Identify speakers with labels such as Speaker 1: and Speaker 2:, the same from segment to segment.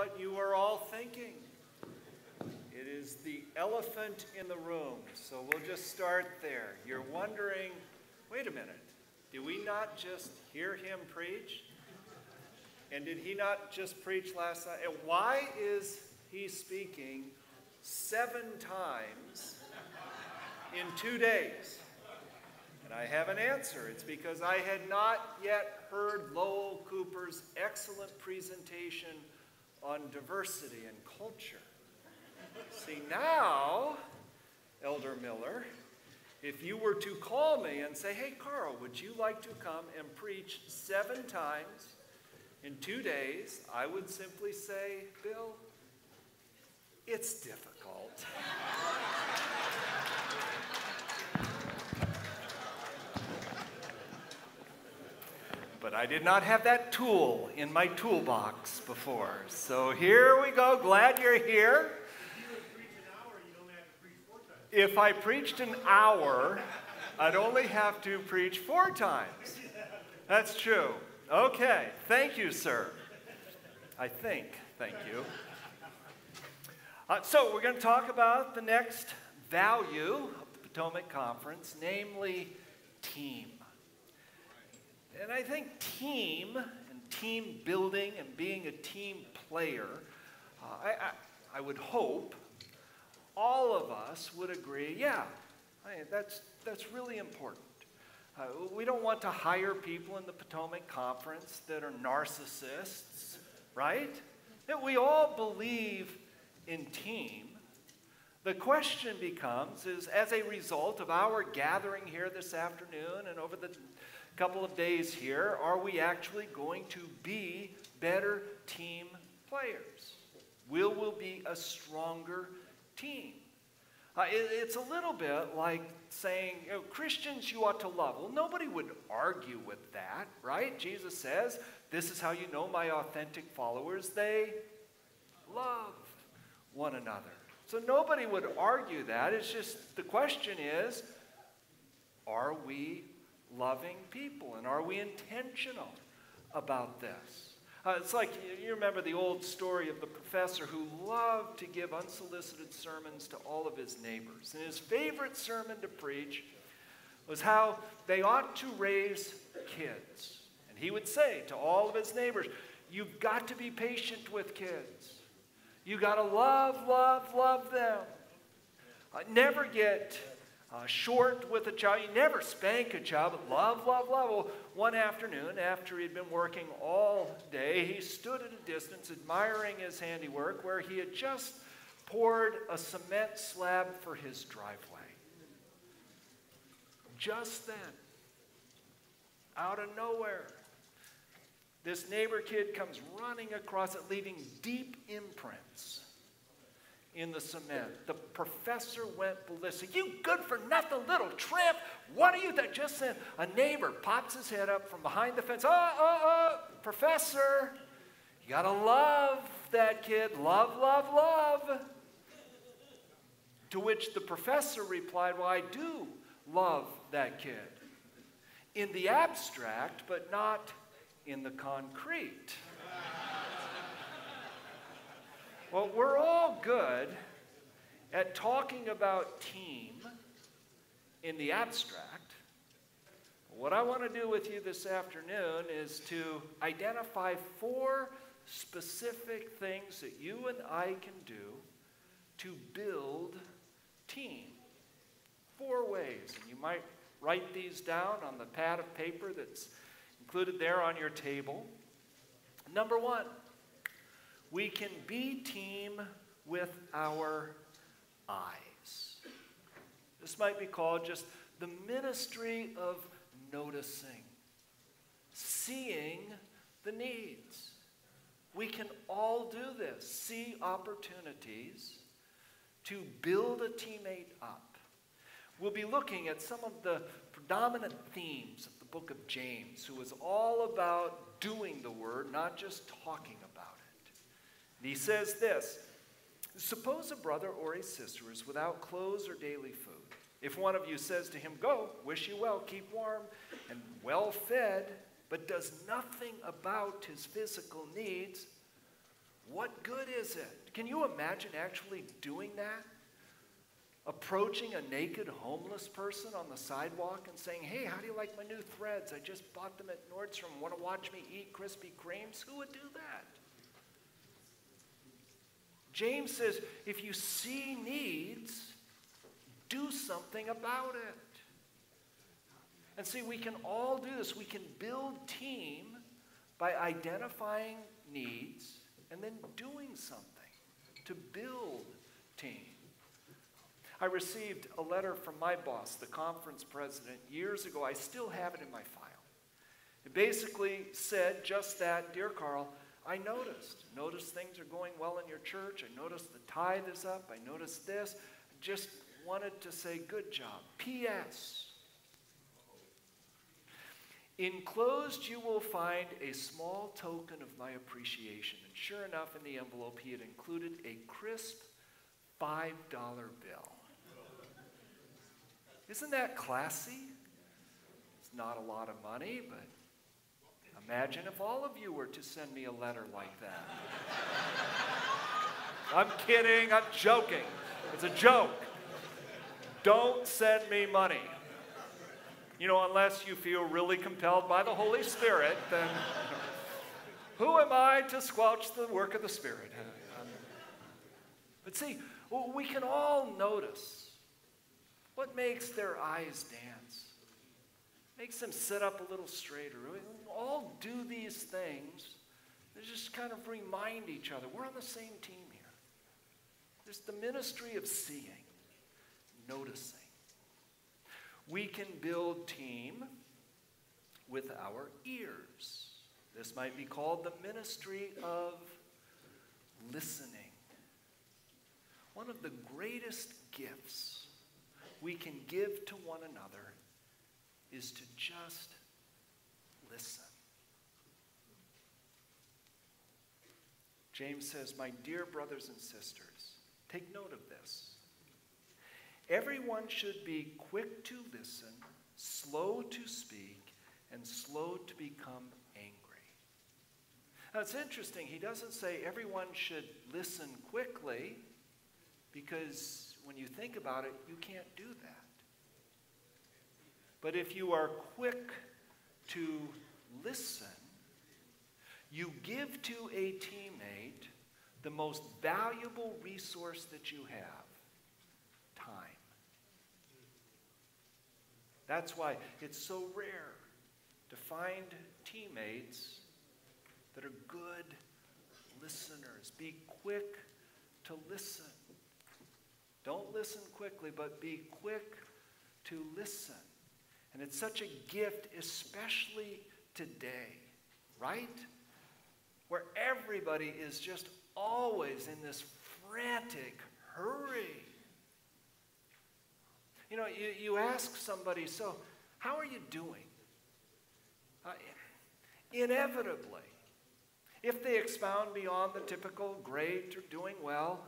Speaker 1: what you are all thinking. It is the elephant in the room, so we'll just start there. You're wondering, wait a minute, did we not just hear him preach? And did he not just preach last night? And why is he speaking 7 times in 2 days? And I have an answer. It's because I had not yet heard Lowell Cooper's excellent presentation on diversity and culture. See, now, Elder Miller, if you were to call me and say, hey, Karl, would you like to come and preach 7 times in 2 days, I would simply say, Bill, it's difficult. But I did not have that tool in my toolbox before. So here we go. Glad you're here. If I preached an hour, I'd only have to preach 4 times. That's true. Okay. Thank you, sir. I think. Thank you. So we're going to talk about the next value of the Potomac Conference, namely team. And I think team and team building and being a team player, I would hope all of us would agree, yeah, that's really important. We don't want to hire people in the Potomac Conference that are narcissists, right? That we all believe in team. The question becomes, is as a result of our gathering here this afternoon and over the couple of days here, are we actually going to be better team players? Will we be a stronger team? It's a little bit like saying, you know, Christians you ought to love. Well, nobody would argue with that, right? Jesus says, this is how you know my authentic followers. They love one another. So nobody would argue that. It's just the question is, are we loving people, and are we intentional about this? It's like, you remember the old story of the professor who loved to give unsolicited sermons to all of his neighbors. And his favorite sermon to preach was how they ought to raise kids. And he would say to all of his neighbors, you've got to be patient with kids. You've got to love them. Never get short with a child. You never spank a child, but love. Well, one afternoon, after he'd been working all day, he stood at a distance admiring his handiwork where he had just poured a cement slab for his driveway. Just then, out of nowhere, this neighbor kid comes running across it, leaving deep imprints in the cement. The professor went ballistic. You good-for-nothing little tramp. What are you that just then? A neighbor pops his head up from behind the fence. Professor, you got to love that kid. Love. To which the professor replied, well, I do love that kid. In the abstract, but not in the concrete. Well, we're all good at talking about team in the abstract. What I want to do with you this afternoon is to identify 4 specific things that you and I can do to build team. 4 ways. And you might write these down on the pad of paper that's included there on your table. Number 1. We can be team with our eyes. This might be called just the ministry of noticing, seeing the needs. We can all do this, see opportunities to build a teammate up. We'll be looking at some of the predominant themes of the book of James, who is all about doing the word, not just talking about it. And he says this, suppose a brother or a sister is without clothes or daily food. If one of you says to him, go, wish you well, keep warm and well fed, but does nothing about his physical needs, What good is it? Can you imagine actually doing that? Approaching a naked homeless person on the sidewalk and saying, hey, how do you like my new threads? I just bought them at Nordstrom. Want to watch me eat Krispy Kremes? Who would do that? James says, if you see needs, do something about it. And see, we can all do this. We can build team by identifying needs and then doing something to build team. I received a letter from my boss, the conference president, years ago. I still have it in my file. It basically said just that, dear Karl, I noticed things are going well in your church. I noticed the tithe is up. I noticed this. Just wanted to say good job. P.S. Enclosed you will find a small token of my appreciation. And sure enough, in the envelope, he had included a crisp $5 bill. Isn't that classy? It's not a lot of money, but imagine if all of you were to send me a letter like that. I'm kidding, I'm joking. It's a joke. Don't send me money. You know, unless you feel really compelled by the Holy Spirit, then who am I to squelch the work of the Spirit? But see, we can all notice what makes their eyes dance, makes them sit up a little straighter. We all do these things to just kind of remind each other we're on the same team here. There's the ministry of seeing, noticing. We can build team with our ears. This might be called the ministry of listening. One of the greatest gifts we can give to one another is to just listen. James says, my dear brothers and sisters, take note of this. Everyone should be quick to listen, slow to speak, and slow to become angry. Now it's interesting, he doesn't say everyone should listen quickly, because when you think about it, you can't do that. But if you are quick to listen, you give to a teammate the most valuable resource that you have, time. That's why it's so rare to find teammates that are good listeners. Be quick to listen. Don't listen quickly, but be quick to listen. And it's such a gift, especially today, right? Where everybody is just always in this frantic hurry. You know, you ask somebody, so how are you doing? Inevitably, if they expound beyond the typical great or doing well,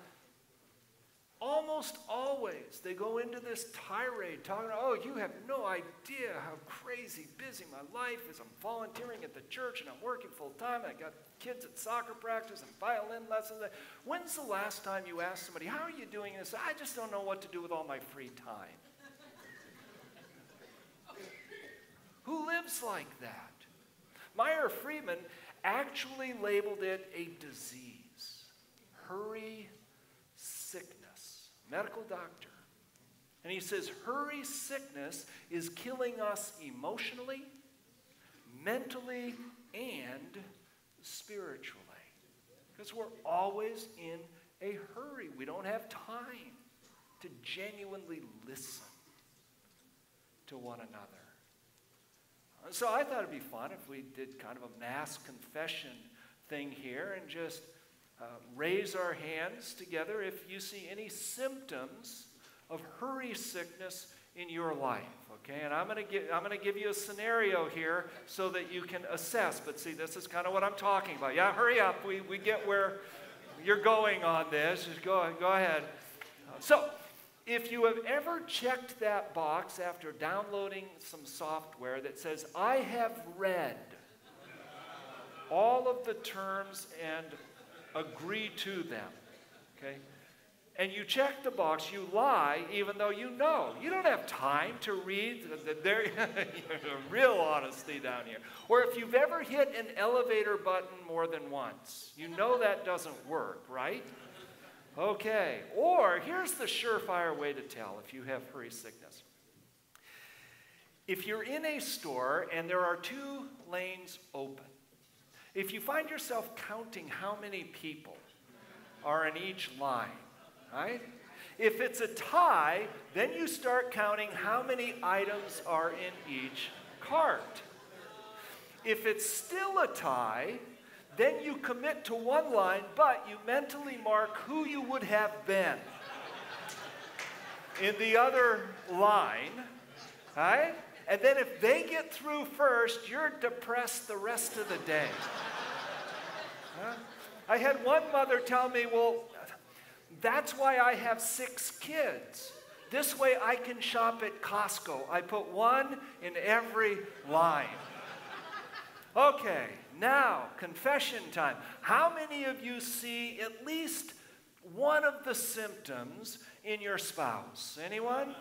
Speaker 1: almost always they go into this tirade talking about, oh, you have no idea how crazy busy my life is. I'm volunteering at the church and I'm working full time. I got kids at soccer practice and violin lessons. When's the last time you asked somebody, how are you doing this? I just don't know what to do with all my free time. Who lives like that? Meyer Friedman actually labeled it a disease. Hurry sickness. Medical doctor. And he says hurry sickness is killing us emotionally, mentally, and spiritually. Because we're always in a hurry. We don't have time to genuinely listen to one another. So I thought it'd be fun if we did kind of a mass confession thing here and just raise our hands together if you see any symptoms of hurry sickness in your life, okay? And I'm going to give you a scenario here so that you can assess. But see, this is kind of what I'm talking about. Yeah, hurry up. We get where you're going on this. Just go ahead. So, if you have ever checked that box after downloading some software that says, I have read all of the terms and agree to them, okay? And you check the box, you lie, even though you know. You don't have time to read. There, real honesty down here. Or if you've ever hit an elevator button more than once, you know that doesn't work, right? Okay. Or here's the surefire way to tell if you have hurry sickness. If you're in a store and there are 2 lanes open, if you find yourself counting how many people are in each line, right? If it's a tie, then you start counting how many items are in each cart. If it's still a tie, then you commit to one line, but you mentally mark who you would have been in the other line, right? And then if they get through first, you're depressed the rest of the day. Huh? I had one mother tell me, well, that's why I have 6 kids. This way I can shop at Costco. I put 1 in every line. Okay, now, confession time. How many of you see at least one of the symptoms in your spouse? Anyone?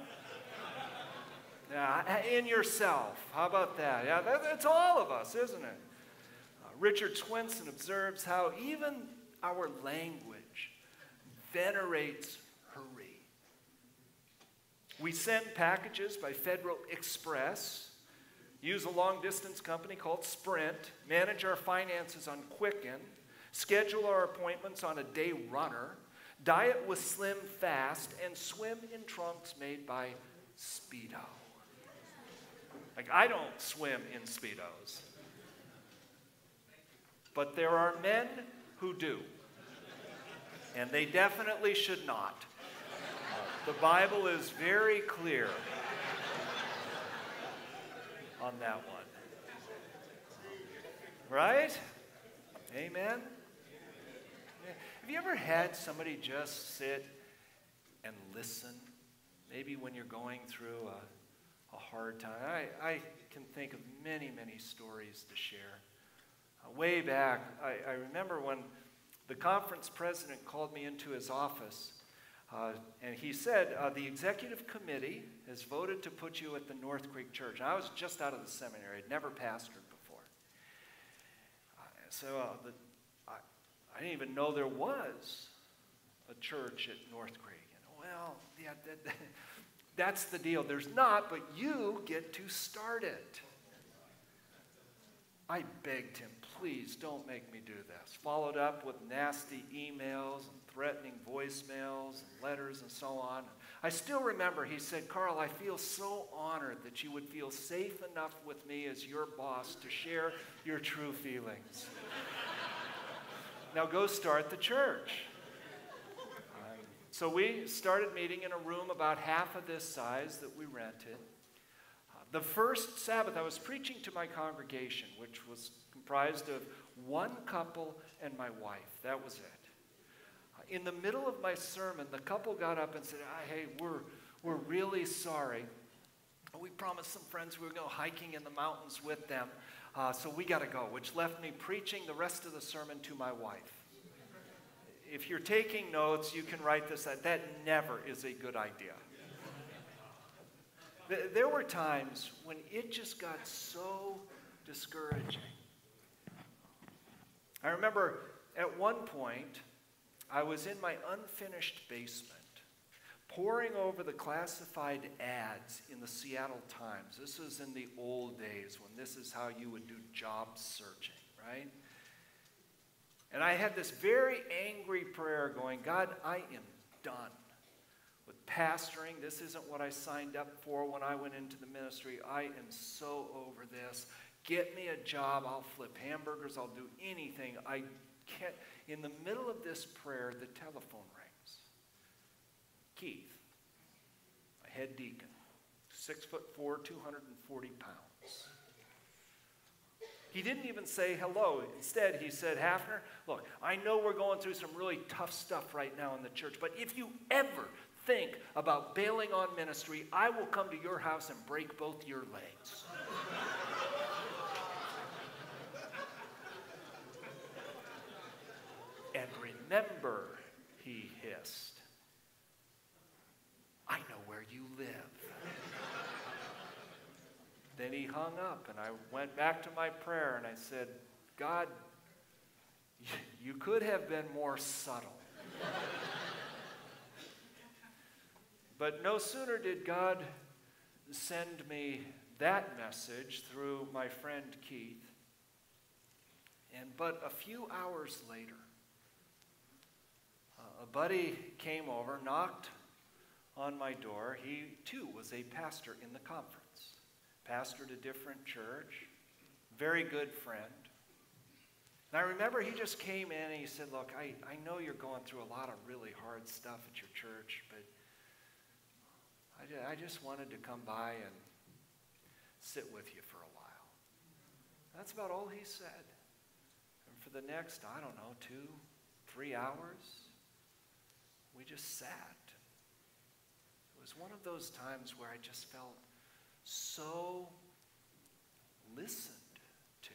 Speaker 1: Yeah, in yourself. How about that? Yeah, that's all of us, isn't it? Richard Swenson observes how even our language venerates hurry. We send packages by Federal Express, use a long-distance company called Sprint, manage our finances on Quicken, schedule our appointments on a day runner, diet with Slim Fast, and swim in trunks made by Speedo. Like, I don't swim in Speedos. But there are men who do. And they definitely should not. The Bible is very clear on that one. Right? Amen? Have you ever had somebody just sit and listen? Maybe when you're going through a hard time. I can think of many, many stories to share. Way back, I remember when the conference president called me into his office, and he said, the executive committee has voted to put you at the North Creek Church. And I was just out of the seminary. I'd never pastored before. I didn't even know there was a church at North Creek. Well, yeah, that's the deal. There's not, but you get to start it. I begged him, please don't make me do this. Followed up with nasty emails and threatening voicemails and letters and so on. I still remember he said, Karl, I feel so honored that you would feel safe enough with me as your boss to share your true feelings. Now go start the church. So we started meeting in a room about half of this size that we rented. The first Sabbath, I was preaching to my congregation, which was comprised of one couple and my wife. That was it. In the middle of my sermon, the couple got up and said, hey, we're really sorry. We promised some friends we were going hiking in the mountains with them, so we got to go, which left me preaching the rest of the sermon to my wife. If you're taking notes, you can write this. That never is a good idea. There were times when it just got so discouraging. I remember at one point, I was in my unfinished basement, poring over the classified ads in the Seattle Times. This was in the old days when this is how you would do job searching, right? And I had this very angry prayer going, God, I am done with pastoring. This isn't what I signed up for when I went into the ministry. I am so over this. Get me a job. I'll flip hamburgers. I'll do anything. I can't. In the middle of this prayer, the telephone rings. Keith, my head deacon, 6'4", 240 pounds. He didn't even say hello. Instead, he said, Haffner, look, I know we're going through some really tough stuff right now in the church, but if you ever think about bailing on ministry, I will come to your house and break both your legs. Every "Remember," he hissed, "I know where you live." Then he hung up, and I went back to my prayer, and I said, "God, you could have been more subtle." But no sooner did God send me that message through my friend Keith, but a few hours later, a buddy came over, knocked on my door. He, too, was a pastor in the conference, pastored a different church, very good friend. And I remember he just came in and he said, "Look, I know you're going through a lot of really hard stuff at your church, but I just wanted to come by and sit with you for a while." That's about all he said. And for the next, 2-3 hours, we just sat. It was one of those times where I just felt so listened to.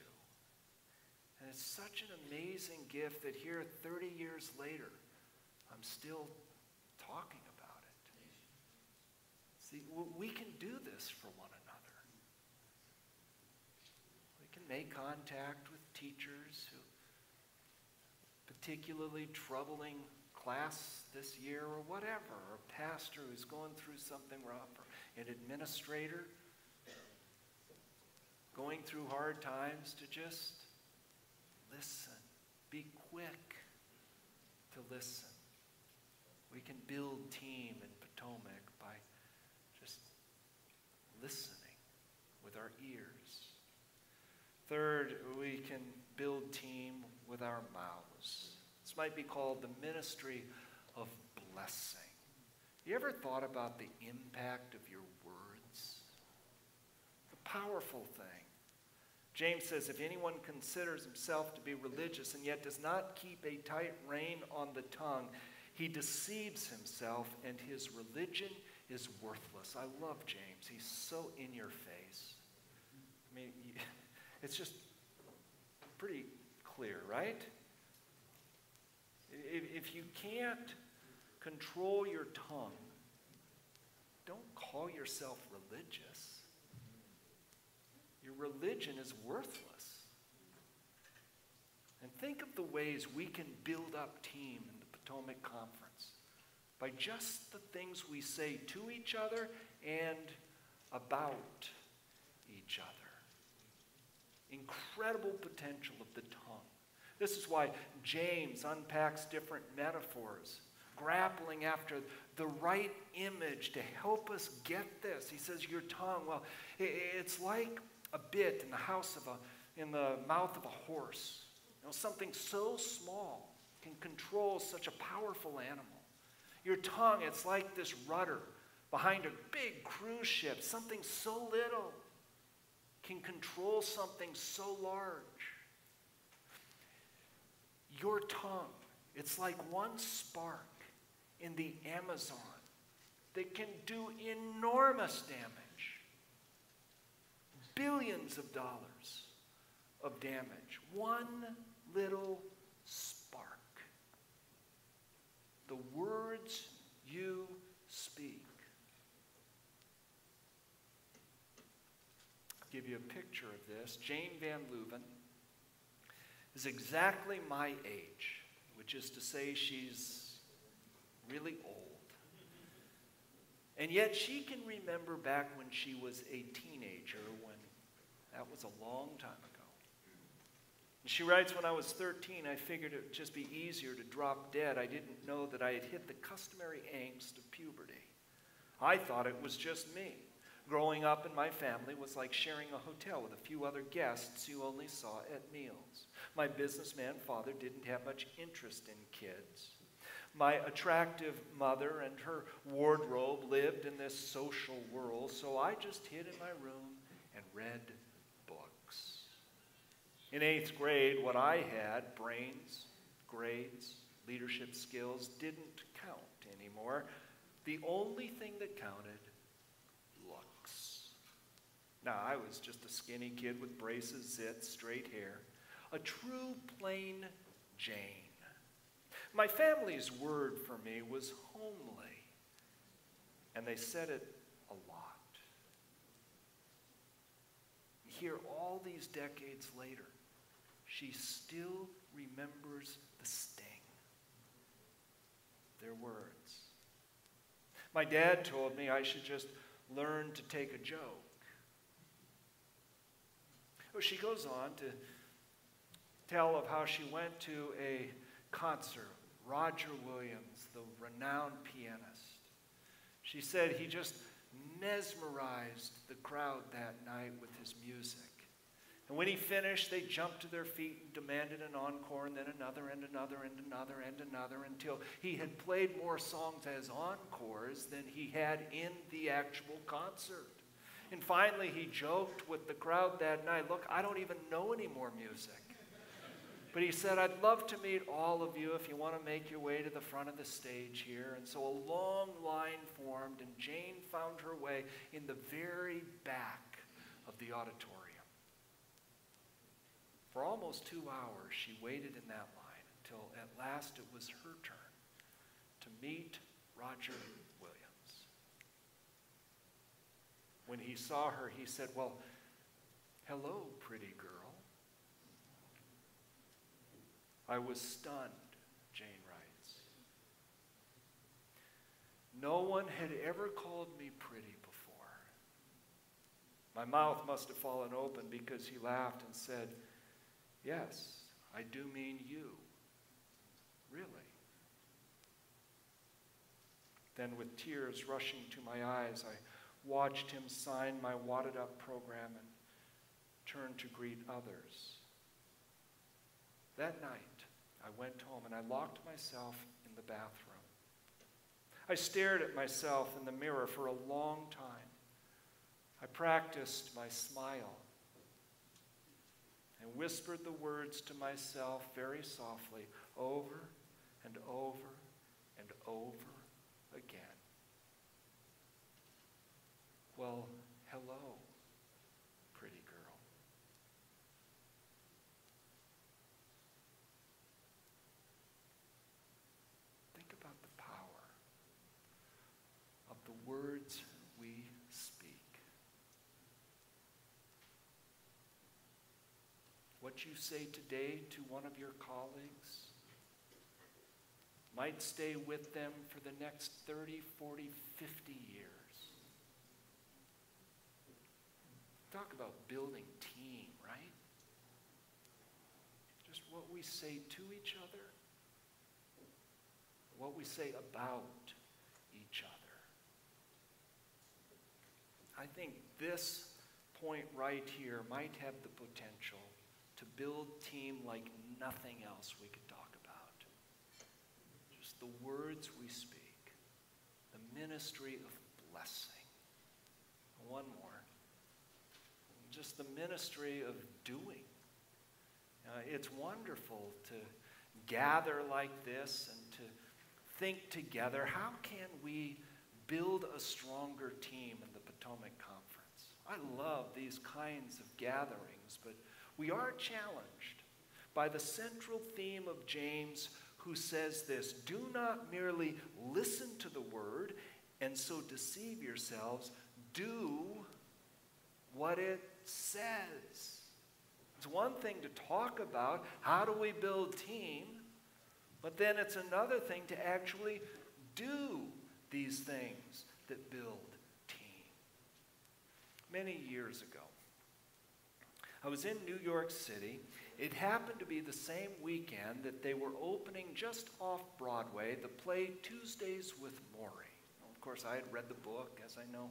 Speaker 1: And it's such an amazing gift that here 30 years later, I'm still talking about it. See, we can do this for one another. We can make contact with teachers who particularly troubling class this year or whatever, or a pastor who's going through something rough, or an administrator going through hard times, to just listen. Be quick to listen. We can build team in Potomac by just listening with our ears. Third, we can build team with our mouths. This might be called the ministry of blessing. You ever thought about the impact of your words? The powerful thing. James says, if anyone considers himself to be religious and yet does not keep a tight rein on the tongue, he deceives himself and his religion is worthless. I love James. He's so in your face. I mean, it's just pretty clear, right? If you can't control your tongue, don't call yourself religious. Your religion is worthless. And think of the ways we can build up team in the Potomac Conference by just the things we say to each other and about each other. Incredible potential of the tongue. This is why James unpacks different metaphors, grappling after the right image to help us get this. He says, your tongue, well, it's like a bit in the mouth of a horse. Something so small can control such a powerful animal. Your tongue, it's like this rudder behind a big cruise ship. Something so little can control something so large. Your tongue, it's like one spark in the Amazon that can do enormous damage. Billions of dollars of damage. One little spark. The words you speak. I'll give you a picture of this. Jane Van Leuven is exactly my age, which is to say she's really old. And yet she can remember back when she was a teenager, when that was a long time ago. And she writes, when I was 13, I figured it would just be easier to drop dead. I didn't know that I had hit the customary angst of puberty. I thought it was just me. Growing up in my family was like sharing a hotel with a few other guests you only saw at meals. My businessman father didn't have much interest in kids. My attractive mother and her wardrobe lived in this social world, so I just hid in my room and read books. In 8th grade, what I had, brains, grades, leadership skills, didn't count anymore. The only thing that counted, looks. Now, I was just a skinny kid with braces, zits, straight hair. A true plain Jane. My family's word for me was homely, and they said it a lot. Here, all these decades later, she still remembers the sting. Their words. My dad told me I should just learn to take a joke. Oh, she goes on to tell of how she went to a concert, Roger Williams, the renowned pianist. She said he just mesmerized the crowd that night with his music. And when he finished, they jumped to their feet and demanded an encore, and then another, and another, and another, and another, until he had played more songs as encores than he had in the actual concert. And finally, he joked with the crowd that night, look, I don't even know any more music. But he said, I'd love to meet all of you if you want to make your way to the front of the stage here. And so a long line formed, and Jane found her way in the very back of the auditorium. For almost 2 hours, she waited in that line until at last it was her turn to meet Roger Williams. When he saw her, he said, well, hello, pretty girl. I was stunned, Jane writes. No one had ever called me pretty before. My mouth must have fallen open because he laughed and said, yes, I do mean you. Really? Then with tears rushing to my eyes, I watched him sign my wadded-up program and turn to greet others. That night, I went home and I locked myself in the bathroom. I stared at myself in the mirror for a long time. I practiced my smile and whispered the words to myself very softly, over and over and over again. Well, hello, pretty girl. Think about the power of the words we speak. What you say today to one of your colleagues might stay with them for the next 30, 40, 50 years. Talk about building team, right? Just what we say to each other, what we say about each other. I think this point right here might have the potential to build team like nothing else we could talk about. Just the words we speak, the ministry of blessing. One more. Just the ministry of doing. It's wonderful to gather like this and to think together, how can we build a stronger team in the Potomac Conference? I love these kinds of gatherings, but we are challenged by the central theme of James, who says this, do not merely listen to the word and so deceive yourselves, do what it says. It's one thing to talk about how do we build team, but then it's another thing to actually do these things that build team. Many years ago, I was in New York City. It happened to be the same weekend that they were opening just off Broadway the play Tuesdays with Morrie. Of course, I had read the book, as I know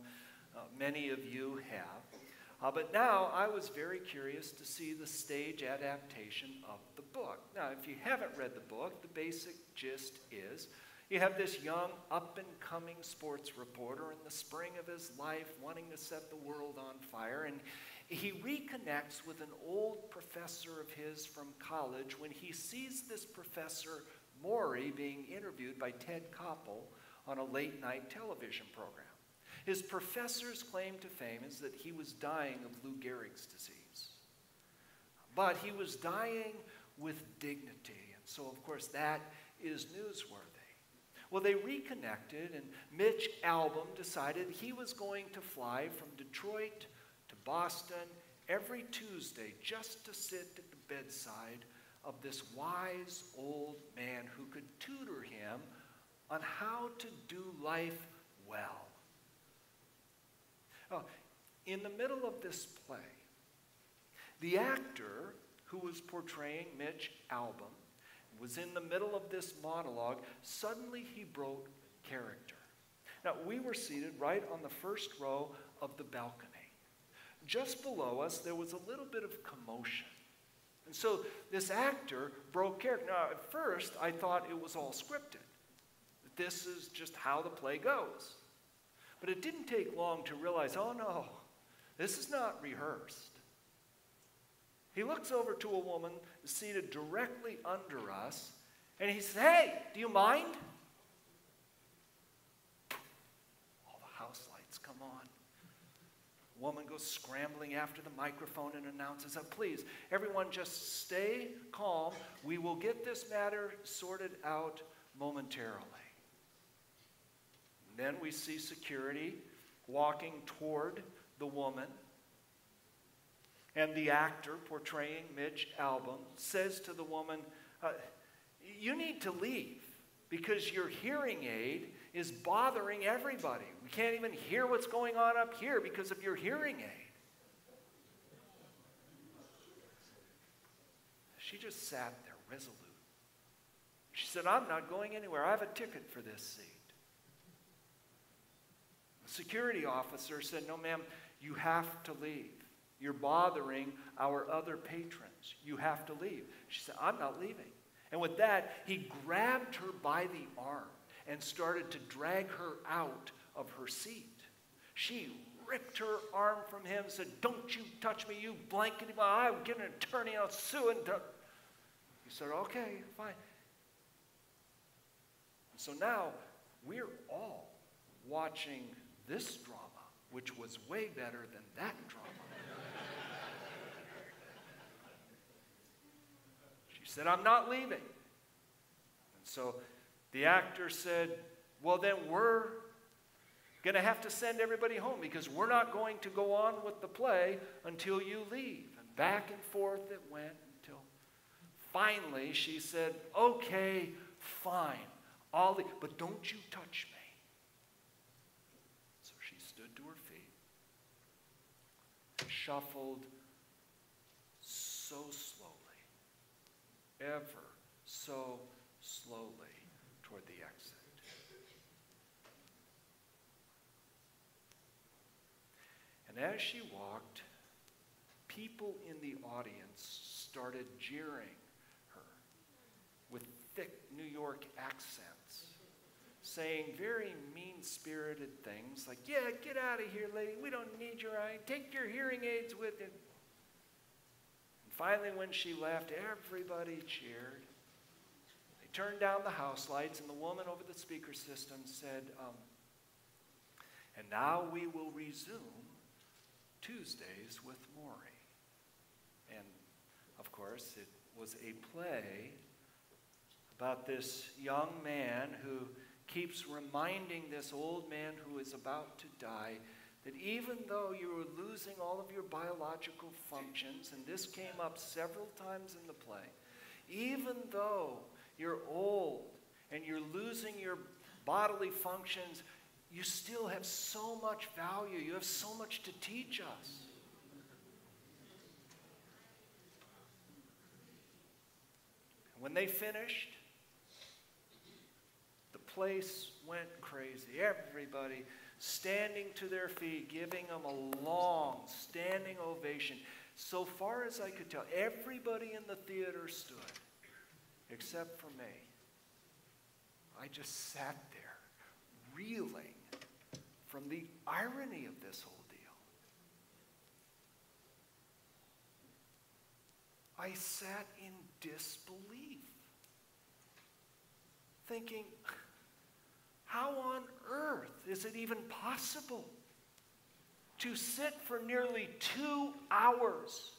Speaker 1: many of you have. But now I was very curious to see the stage adaptation of the book. Now, if you haven't read the book, the basic gist is you have this young, up-and-coming sports reporter in the spring of his life wanting to set the world on fire, and he reconnects with an old professor of his from college when he sees this Professor Morrie being interviewed by Ted Koppel on a late-night television program. His professor's claim to fame is that he was dying of Lou Gehrig's disease. But he was dying with dignity. And so, of course, that is newsworthy. Well, they reconnected, and Mitch Albom decided he was going to fly from Detroit to Boston every Tuesday just to sit at the bedside of this wise old man who could tutor him on how to do life well. Oh, in the middle of this play, the actor who was portraying Mitch Albom was in the middle of this monologue. Suddenly he broke character. Now, we were seated right on the first row of the balcony. Just below us, there was a little bit of commotion. And so this actor broke character. Now, at first, I thought it was all scripted. This is just how the play goes. But it didn't take long to realize, oh no, this is not rehearsed. He looks over to a woman seated directly under us, and he says, "Hey, do you mind?" All the house lights come on. The woman goes scrambling after the microphone and announces, "Please, everyone just stay calm. We will get this matter sorted out momentarily." And then we see security walking toward the woman. And the actor portraying Mitch Albom says to the woman, "You need to leave because your hearing aid is bothering everybody. We can't even hear what's going on up here because of your hearing aid." She just sat there resolute. She said, "I'm not going anywhere. I have a ticket for this seat." The security officer said, "No, ma'am, you have to leave. You're bothering our other patrons. You have to leave." She said, "I'm not leaving." And with that, he grabbed her by the arm and started to drag her out of her seat. She ripped her arm from him and said, "Don't you touch me, you blankety blank. I'm getting an attorney, I'll sue." And he said, "Okay, fine." And so now we're all watching this drama, which was way better than that drama. She said, "I'm not leaving." And so the actor said, "Well, then we're going to have to send everybody home because we're not going to go on with the play until you leave." And back and forth it went until finally she said, "Okay, fine, I'll leave, but don't you touch me." So she stood to her feet, shuffled so slowly, ever so slowly toward the exit. And as she walked, people in the audience started jeering her with thick New York accents, saying very mean-spirited things like, "Yeah, get out of here, lady. We don't need your eye. Take your hearing aids with you." And finally, when she left, everybody cheered. They turned down the house lights, and the woman over the speaker system said, "And now we will resume Tuesdays with Maury." And, of course, it was a play about this young man who keeps reminding this old man who is about to die that even though you are losing all of your biological functions, and this came up several times in the play, even though you're old and you're losing your bodily functions, you still have so much value. You have so much to teach us. And when they finished, the place went crazy. Everybody standing to their feet, giving them a long standing ovation. So far as I could tell, everybody in the theater stood, except for me. I just sat there, reeling from the irony of this whole deal. I sat in disbelief, thinking, how on earth is it even possible to sit for nearly 2 hours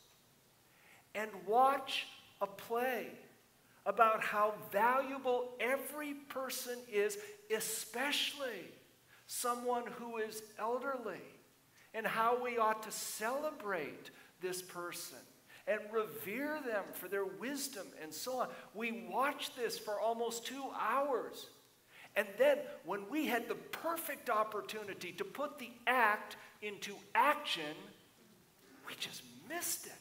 Speaker 1: and watch a play about how valuable every person is, especially someone who is elderly, and how we ought to celebrate this person and revere them for their wisdom and so on. We watched this for almost 2 hours. And then when we had the perfect opportunity to put the act into action, we just missed it.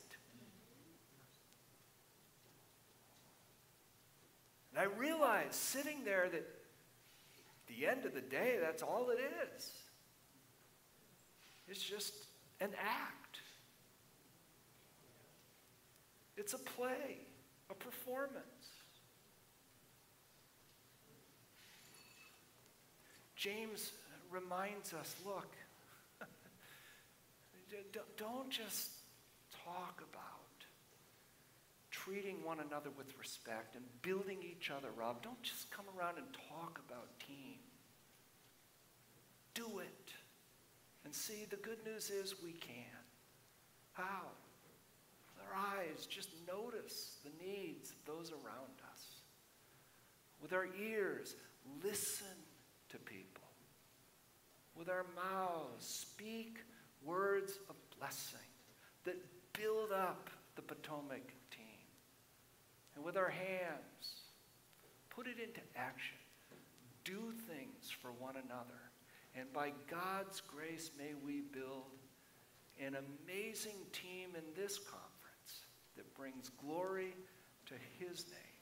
Speaker 1: And I realized sitting there that at the end of the day, that's all it is. It's just an act. It's a play, a performance. James reminds us, look, don't just talk about treating one another with respect and building each other up. Don't just come around and talk about team. Do it. And see, the good news is we can. How? With our eyes, just notice the needs of those around us. With our ears, listen to people. With our mouths, speak words of blessing that build up the Potomac team. And with our hands, put it into action. Do things for one another. And by God's grace, may we build an amazing team in this conference that brings glory to his name.